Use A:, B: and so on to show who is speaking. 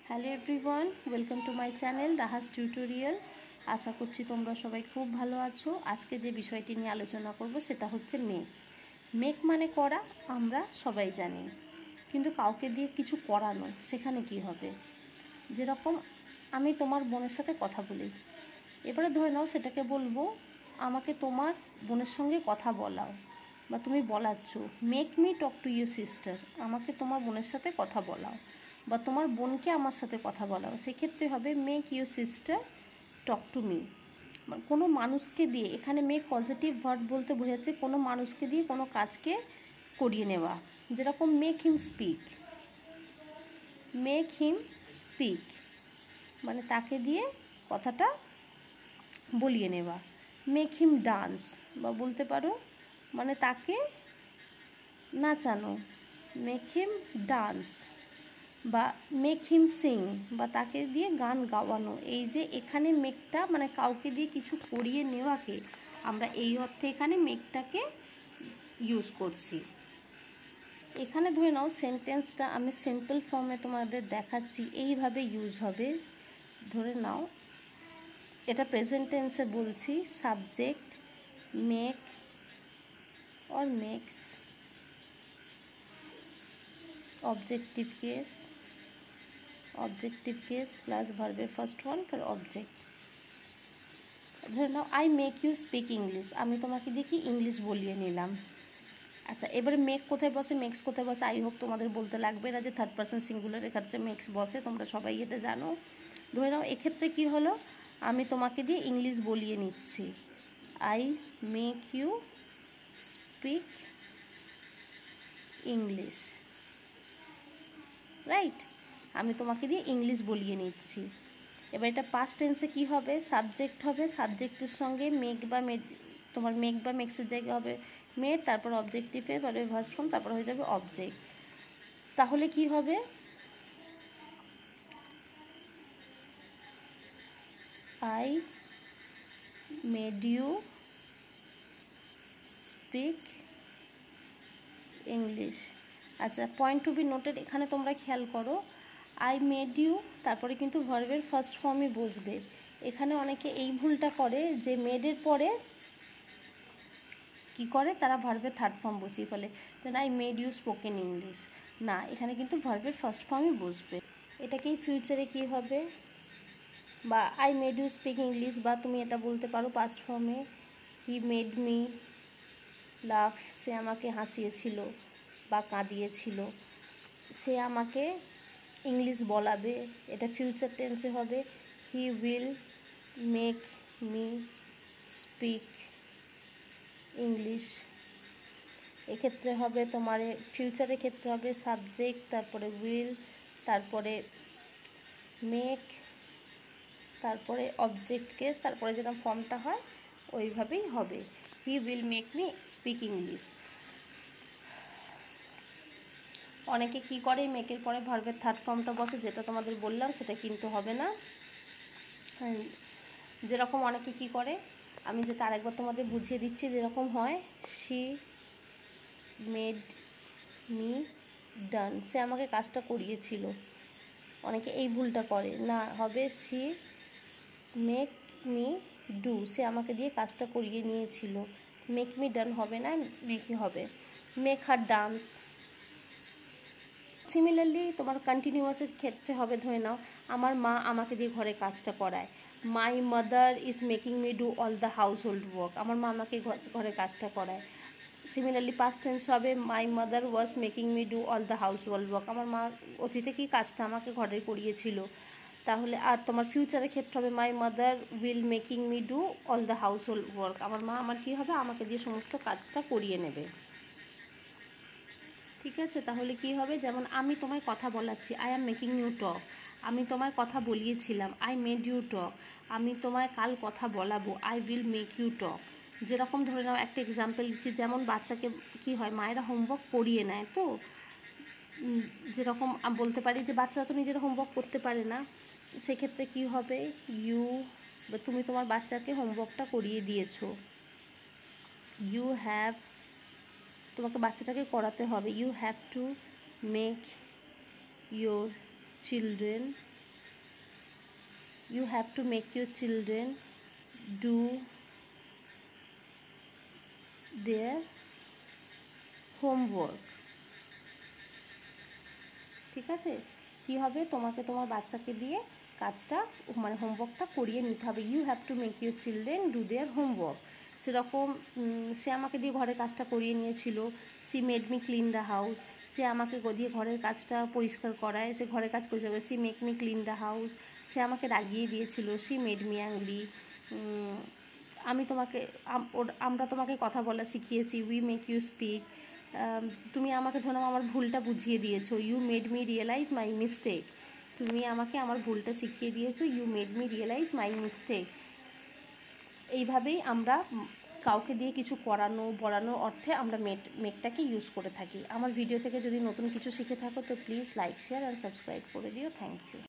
A: Hello everyone, welcome to my channel Rahas tutorial. আশা করছি তোমরা সবাই খুব ভালো আছো। আজকে যে বিষয়টি নিয়ে আলোচনা করব সেটা হচ্ছে মেক। মেক মানে করা, আমরা সবাই জানি, কিন্তু কাউকে দিয়ে কিছু করানো, সেখানে কি হবে? যেরকম আমি তোমার বোনের সাথে কথা বলি, এবারে ধরে নাও সেটাকে বলবো আমাকে তোমার বোনের সঙ্গে কথা বলাও, বা তুমি বলাচ্ছ make me talk to your sister, আমাকে তোমার বোনের সাথে কথা বলাও, বা তোমার বোনকে আমার সাথে কথা বলাও। সেক্ষেত্রে হবে make your sister talk to me. কোনো মানুষকে দিয়ে, এখানে মেক পজিটিভ ভার্ব বলতে বোঝাচ্ছে কোনো মানুষকে দিয়ে কোনো কাজকে করিয়ে নেওয়া। যেরকম make him speak, make him speak মানে তাকে দিয়ে কথাটা বলিয়ে নেওয়া। মেক হিম ডান্স বা বলতে পারো মানে তাকে নাচানো, মেক হিম ডান্স, বা মেক হিম সিং বা তাকে দিয়ে গান গাওয়ানো। এই যে এখানে মেকটা মানে কাউকে দিয়ে কিছু করিয়ে নেওয়াকে আমরা এই অর্থে এখানে মেকটাকে ইউজ করছি। এখানে ধরে নাও সেন্টেন্সটা আমি সিম্পল ফর্মে তোমাদের দেখাচ্ছি, এইভাবে ইউজ হবে। ধরে নাও এটা প্রেজেন্ট টেন্সে বলছি, subject make or makes, objective case plus verb first one for object। ধরে নাও I make you speak English, আমি তোমাকে দিয়ে কি ইংলিশ বলিয়ে নিলাম। আচ্ছা, এবারে মেক কোথায় বসে, মেক্স কোথায় বসে, আই হোপ তোমাদের বলতে লাগবে না যে থার্ড পারসন সিঙ্গুলার এক্ষেত্রে মেক্স বসে, তোমরা সবাই এটা জানো। ধরে নাও এক্ষেত্রে কি হলো, আমি তোমাকে দিয়ে ইংলিশ বলিয়ে নিচ্ছি, I make you speak English, right? আমি তোমাকে দিয়ে ইংলিশ বলিয়ে নিচ্ছি। এবার এটা পাস্ট টেন্সে কি হবে, সাবজেক্ট হবে, সাবজেক্টের সঙ্গে মেক বা তোমার মেক বা মেক্সের জায়গায় হবে মেড, তারপর অবজেক্টিভের মানে ভার্ব ফর্ম, তারপর হয়ে যাবে অবজেক্ট। তাহলে কি হবে, I made you speak English. আচ্ছা, পয়েন্ট টু বি নোটেড, এখানে তোমরা খেয়াল করো, আই মেড ইউ তারপরে কিন্তু ভার্বের ফার্স্ট ফর্মই বসবে। এখানে অনেকে এই ভুলটা করে যে মেডের পরে কি করে, তারা ভার্বের থার্ড ফর্ম বসিয়ে ফেলে, যেন I made you spoken English. না, এখানে কিন্তু ভার্বের ফার্স্ট ফর্মই বসবে। এটাকেই ফিউচারে কি হবে, বা I made you speak English, বা তুমি এটা বলতে পারো পাস্ট ফর্মে, হি মেড মি লাভ, সে আমাকে হাসিয়েছিল বা কাঁদিয়েছিল, সে আমাকে ইংলিশ বলাবে। এটা ফিউচার টেন্সে হবে, he will make me speak English. এক্ষেত্রে হবে তোমার ফিউচারের ক্ষেত্রে হবে সাবজেক্ট, তারপরে উইল, তারপরে মেক, তারপরে অবজেক্ট কেস, তারপরে যেরকম ফর্মটা হয় ওইভাবেই হবে, he will make me speak English. অনেকে কি করে মেকের পরে ভার্বের থার্ড ফর্মটা বসে, যেটা তোমাদের বললাম সেটা কিন্তু হবে না। যেরকম অনেকে কি করে, আমি যেটা আরেকবার তোমাদের বুঝিয়ে দিচ্ছি, যেরকম হয় শি মেড মি ডান, সে আমাকে কাজটা করিয়েছিল। অনেকে এই ভুলটা করে, না, হবে শি মেক মি ডু, সে আমাকে দিয়ে কাজটা করিয়ে নিয়েছিল। মেক মি ডান হবে না, মেকই হবে। Make her dance. সিমিলারলি তোমার কন্টিনিউয়াসের ক্ষেত্রে হবে, ধরে নাও আমার মা আমাকে দিয়ে ঘরে কাজটা করায়, my mother is making me do all the house hold work, আমার মা আমাকে ঘরে কাজটা করায়। সিমিলারলি পাস্ট টেন্স হবে my mother was making me do all the house hold work, আমার মা অতীতে কি কাজটা আমাকে ঘরে করিয়েছিল। তাহলে আর তোমার ফিউচারের ক্ষেত্রে হবে my mother will making me do all the house hold work, আমার মা আমার কী হবে, আমাকে দিয়ে সমস্ত কাজটা করিয়ে নেবে। ঠিক আছে, তাহলে কি হবে, যেমন আমি তোমায় কথা বলাচ্ছি, I am making you talk, আমি তোমায় কথা বলিয়েছিলাম, আই মেড ইউ টক, আমি তোমায় কাল কথা বলাবো, I will make you talk. যেরকম ধরে নাও একটা এক্সাম্পল দিচ্ছি, যেমন বাচ্চাকে কি হয়, মায়েরা হোমওয়ার্ক করিয়ে নেয়, তো যেরকম বলতে পারি যে বাচ্চারা তো নিজেরা হোমওয়ার্ক করতে পারে না, সেক্ষেত্রে কি হবে, ইউ বা তুমি তোমার বাচ্চাকে হোমওয়ার্কটা করিয়ে দিয়েছো, ইউ হ্যাভ, তোমাকে বাচ্চাটাকে করাতে হবে, you have to make your children you have to make your children do their homework. ঠিক আছে, কি হবে, তোমাকে তোমার বাচ্চাকে দিয়ে কাজটা মানে হোমওয়ার্কটা করিয়ে নিতে হবে। You have to make your children do their homework. সেরকম সে আমাকে দিয়ে ঘরের কাজটা করিয়ে নিয়েছিল, she made me clean the house. সে আমাকে দিয়ে ঘরের কাজটা পরিষ্কার করায়, সে ঘরের কাজ পরিষ্কার করে, she make me clean the house. সে আমাকে রাগিয়ে দিয়েছিল, সি মেড মি অ্যাংরি। আমরা তোমাকে কথা বলা শিখিয়েছি, উই মেক ইউ স্পিক। তুমি আমাকে ধরো আমার ভুলটা বুঝিয়ে দিয়েছো, you made me realise my mistake. তুমি আমাকে আমার ভুলটা শিখিয়ে দিয়েছো, you made me realise my mistake. এইভাবেই আমরা কাউকে দিয়ে কিছু করানো বলানোর অর্থে আমরা মেকটাকে ইউজ করে থাকি। আমার ভিডিও থেকে যদি নতুন কিছু শিখে থাকো তো please like, share and subscribe করে দিও। Thank you.